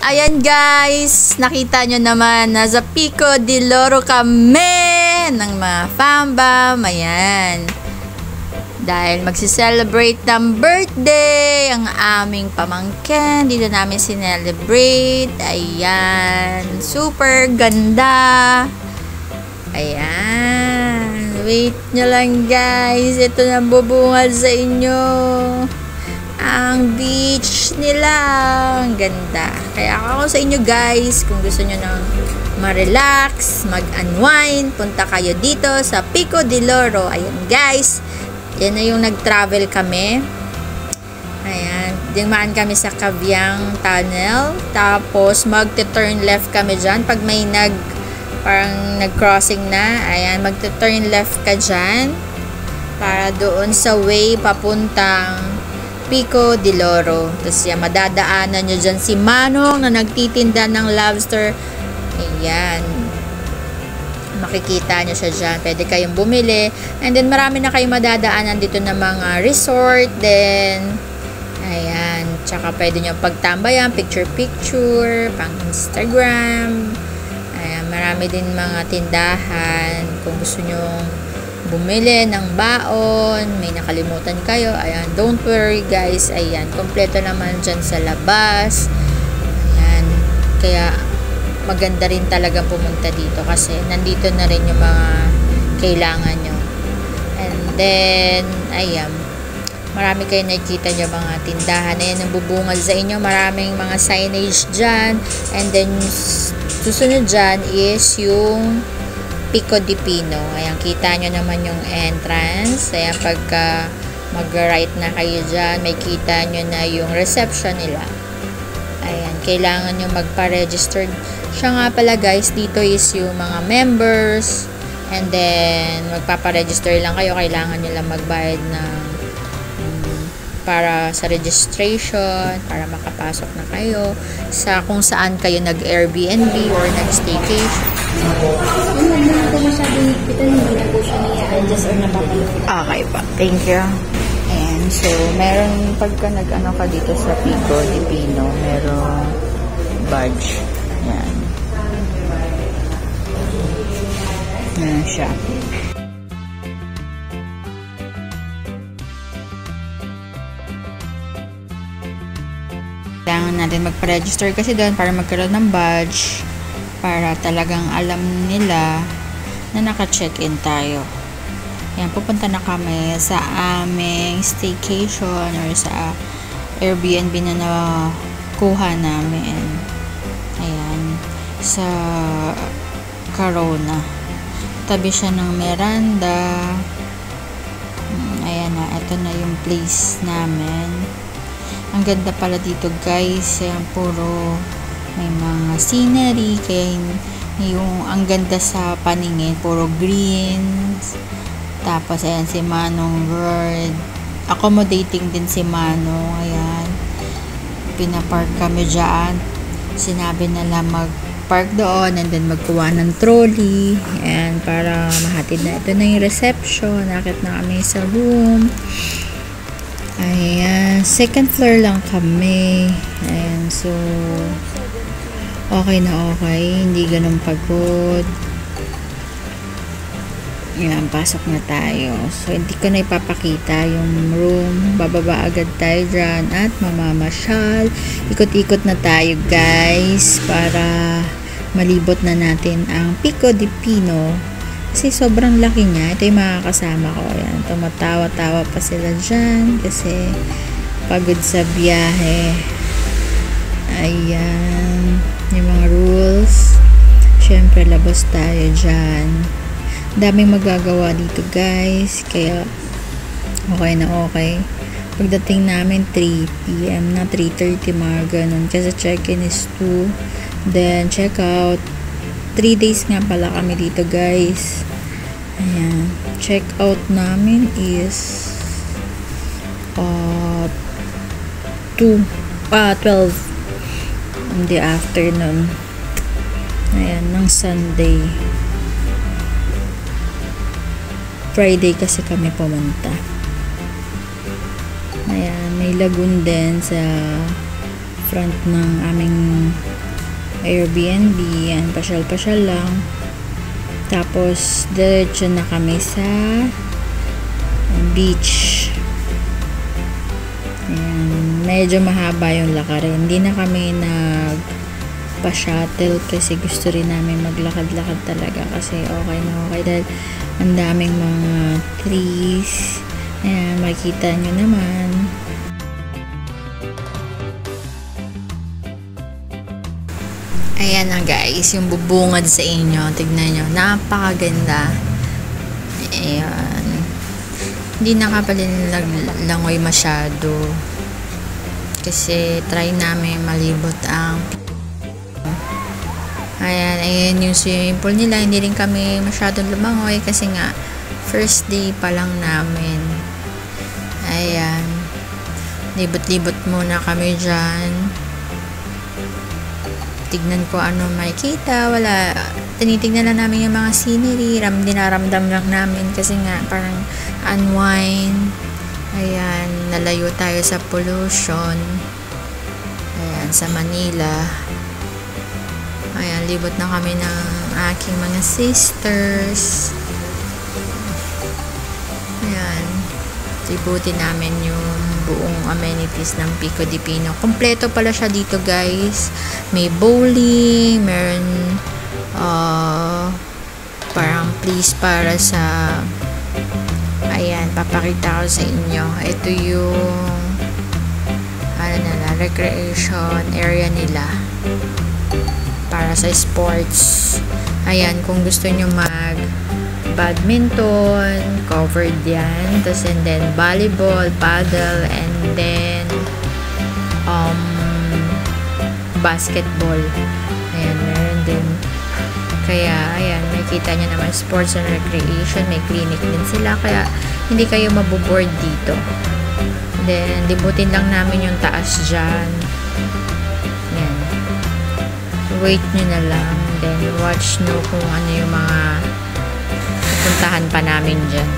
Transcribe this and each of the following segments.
Ayan guys, nakita nyo naman, nasa Pico de Loro kami ng mga fambam. Ayan. Dahil magsiselebrate ng birthday ang aming pamangkin. Dito namin sinelebrate. Ayan. Super ganda. Ayan. Wait nyo lang guys. Ito na bubungad sa inyo. Ang beach nila. Ang ganda. Kaya ako sa inyo guys, kung gusto nyo nang ma-relax, mag-unwind, punta kayo dito sa Pico de Loro. Ayan guys. Yan na yung nag-travel kami. Ayan. Dimaan kami sa Caviang Tunnel. Tapos magte-turn left kami dyan. Pag may parang nag-crossing na. Ayan. Magte-turn left ka dyan. Para doon sa way papuntang Pico de Loro. Tapos yan, madadaanan nyo dyan si Manong na nagtitinda ng lobster. Ayan. Makikita nyo siya dyan. Pwede kayong bumili. And then, marami na kayong madadaanan dito ng mga resort. Then, ayan. Tsaka pwede nyo pagtambayan, picture-picture, pang Instagram. Ayan, marami din mga tindahan. Kung gusto nyo bumili ng baon, may nakalimutan kayo, ayan, don't worry guys, ayan, kompleto naman dyan sa labas. Ayan, kaya maganda rin talaga pumunta dito kasi nandito na rin yung mga kailangan nyo. And then, ayan, marami kayo nakikita nyo mga tindahan, ayan, ang bubungad sa inyo, maraming mga signage dyan. And then, susunod dyan is yung Pico de Pino. Ayan, kita nyo naman yung entrance. Ayan, pagka mag-right na kayo dyan, may kita nyo na yung reception nila. Ayan, kailangan nyo magpa-register. Siya nga pala guys, dito is yung mga members. And then, magpapa-register lang kayo. Kailangan nyo lang magbayad ng para sa registration, para makapasok na kayo sa kung saan kayo nag-Airbnb or nag-staycation. Okay pa. Thank you. And so, meron pagka nag-ano ka dito sa Pico de Pino, merong badge. Yan. Yan siya. Kailangan natin magpa-register kasi doon para magkaroon ng badge para talagang alam nila na naka-check-in tayo. Yan, pupunta na kami sa aming staycation or sa Airbnb na nakuha namin. Ayan, sa Corona. Tabi siya ng Miranda. Ayan na, ito na yung place namin. Ang ganda pala dito guys. Ayan, puro may mga scenery. Kaya yung ang ganda sa paningin. Puro greens. Tapos ayan si Manong World. Accommodating din si Manong. Ayan. Pinapark kami dyan. Sinabi nila mag-park doon. And then magkuha ng trolley. Ayan. Para mahatid na. Ito na yung reception. Nakit na kami sa room. Ayan, second floor lang kami. Ayan, so okay na okay, hindi ganun pagod. Ayan, pasok na tayo. So, hindi ko na ipapakita yung room. Bababa agad tayo dyan at mamamasyal. Ikot-ikot na tayo guys para malibot na natin ang Pico de Pino. Kasi sobrang laki niya. Ito yung mga kasama ko. Ayan, tumatawa-tawa pa sila dyan. Kasi pagod sa biyahe. Ayan. Yung mga rules. Syempre, labas tayo dyan. Daming magagawa dito guys. Kaya okay na okay. Pagdating namin 3 PM na 3:30 mga ganun. Kasi check-in is 2. Then check out 3 days nga pala kami dito guys. Ayan. Check out namin is 12 in the afternoon. Ayan, ng Sunday. Friday kasi kami pumunta. Ayan, may lagoon din sa front ng aming Airbnb. Yan, pasyal-pasyal lang. Tapos, diretso na kami sa beach. Ayan, medyo mahaba yung lakarin. Hindi na kami pa-shuttle kasi gusto rin namin maglakad-lakad talaga kasi okay na okay dahil ang daming mga trees. Ayan, makikita nyo naman. Ayan na guys, yung bubungad sa inyo. Tignan nyo, napakaganda. Ayan. Hindi nakapalilangoy masyado kasi try namin malibot ang ayan yung swimming pool nila. Hindi rin kami masyadong lumangoy kasi nga first day pa lang namin. Ayan, libot-libot muna kami dyan, tignan ko ano makikita. Wala, tinitignan lang namin yung mga scenery. Dinaramdam lang namin kasi nga parang unwind. Ayan, nalayo tayo sa pollution. Ayan, sa Manila. Ayan, libot na kami ng aking mga sisters. Ayan, libutin namin yung buong amenities ng Pico de Pino. Kompleto pala siya dito guys. May bowling, meron parang place para sa ayan, papakita ko sa inyo. Ito yung recreation area nila para sa sports. Ayan, kung gusto nyo mag badminton, covered yan. Tapos and then volleyball, paddle, and then basketball. Ayan, meron din. Kaya, ayan, makikita nyo naman sports and recreation. May clinic din sila. Kaya, hindi kayo maboboard dito. Then, libutin lang namin yung taas dyan. Ayan. Wait nyo na lang. Then, watch nyo kung ano yung mga pupuntahan pa namin dyan.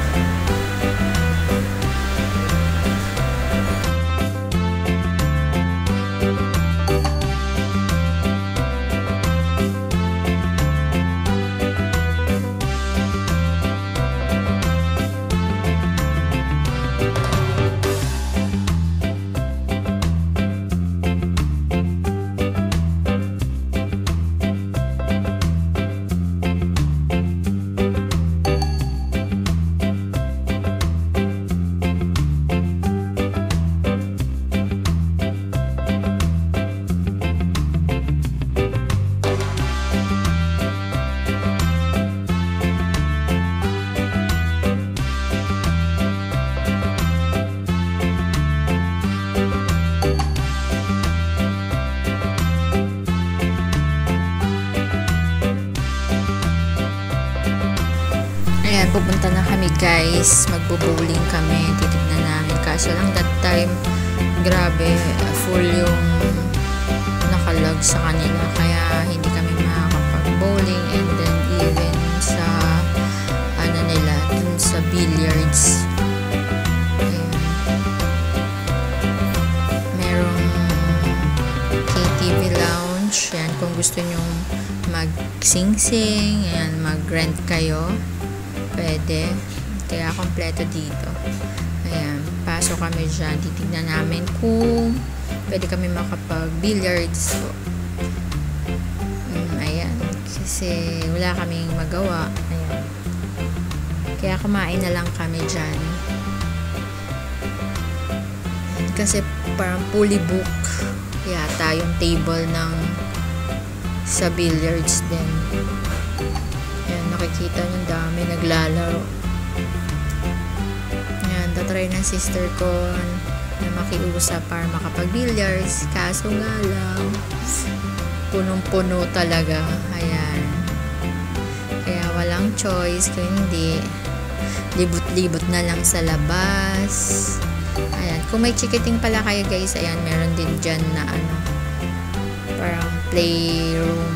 Ayan, pupunta na kami guys. Magbo-bowling kami. Titignan namin. Kaso lang that time, grabe, full yung nakalag sa kanila. Kaya hindi kami makakapag-bowling. And then even sa ano nila, dun sa billiards. Ayan. Merong KTV lounge. Ayan, kung gusto nyong mag-sing-sing, ayan, mag-rent kayo. Pwede. Kaya kompleto dito. Ayan. Pasok kami dyan. Titignan namin kung pwede kami makapag-billiards. Ayan. Kasi wala kaming magawa. Ayan. Kaya kumain na lang kami dyan. Kasi parang fully book yata yung table ng sa billiards din. Nakikita nyo dami naglalaro. Yan, tatry ng sister ko na makiusap para makapag-billiards. Kaso nga lang, punong-puno talaga. Ayan. Kaya walang choice. Kung hindi, libot-libot na lang sa labas. Ayan. Kung may chikiting pala kayo guys, ayan, meron din dyan na ano, parang playroom.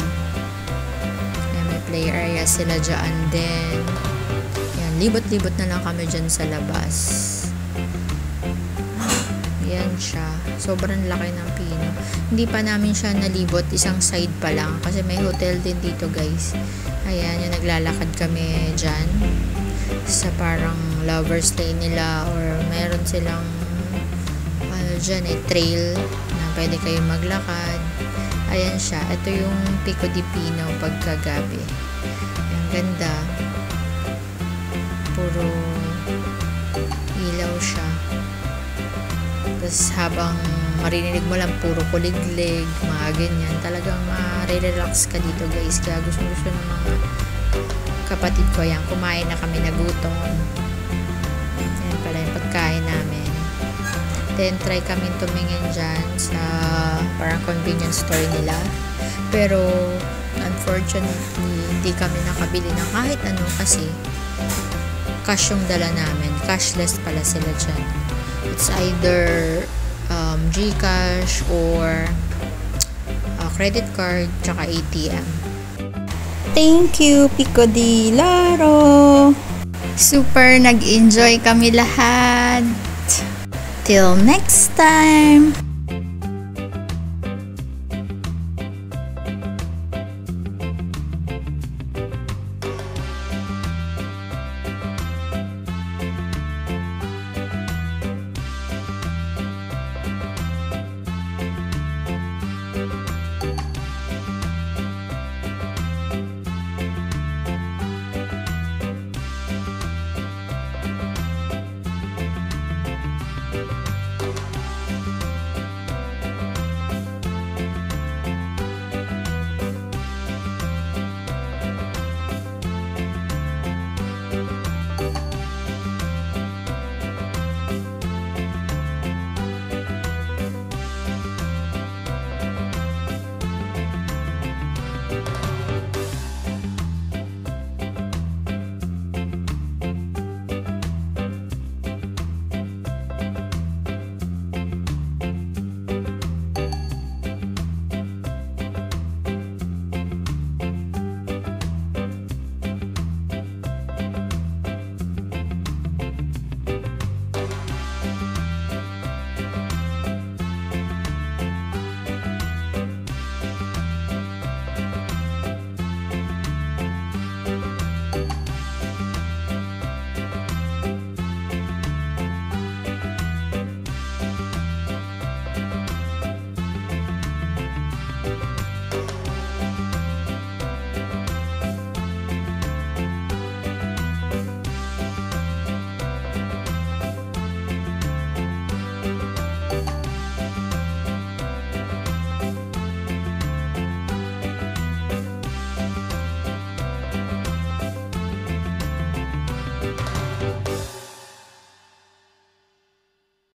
Play area sila dyan din. Yan, libot-libot na lang kami dyan sa labas. Yan siya. Sobrang laki ng pino. Hindi pa namin siya nalibot. Isang side pa lang. Kasi may hotel din dito, guys. Ayan, yung naglalakad kami dyan. Sa parang lovers lane nila. Or meron silang dyan trail na pwede kayong maglakad. Ayan siya. Ito yung Pico di Pino pagkagabi. Ang ganda. Puro ilaw siya. Tapos habang marinig mo lang puro kuliglig, mga ganyan, talagang ma-relax ka dito, guys. Kaya gusto ng mga kapatid ko yan. Kumain na kami, nagutom. Yan pala yung pagkain namin. Then try kami tumingin dyan sa parang convenience store nila. Pero unfortunately hindi kami nakabili ng kahit ano kasi cash yung dala namin. Cashless pala sila dyan. It's either GCash or credit card tsaka ATM. Thank you, Pico di Laro! Super nag-enjoy kami lahat! Till next time!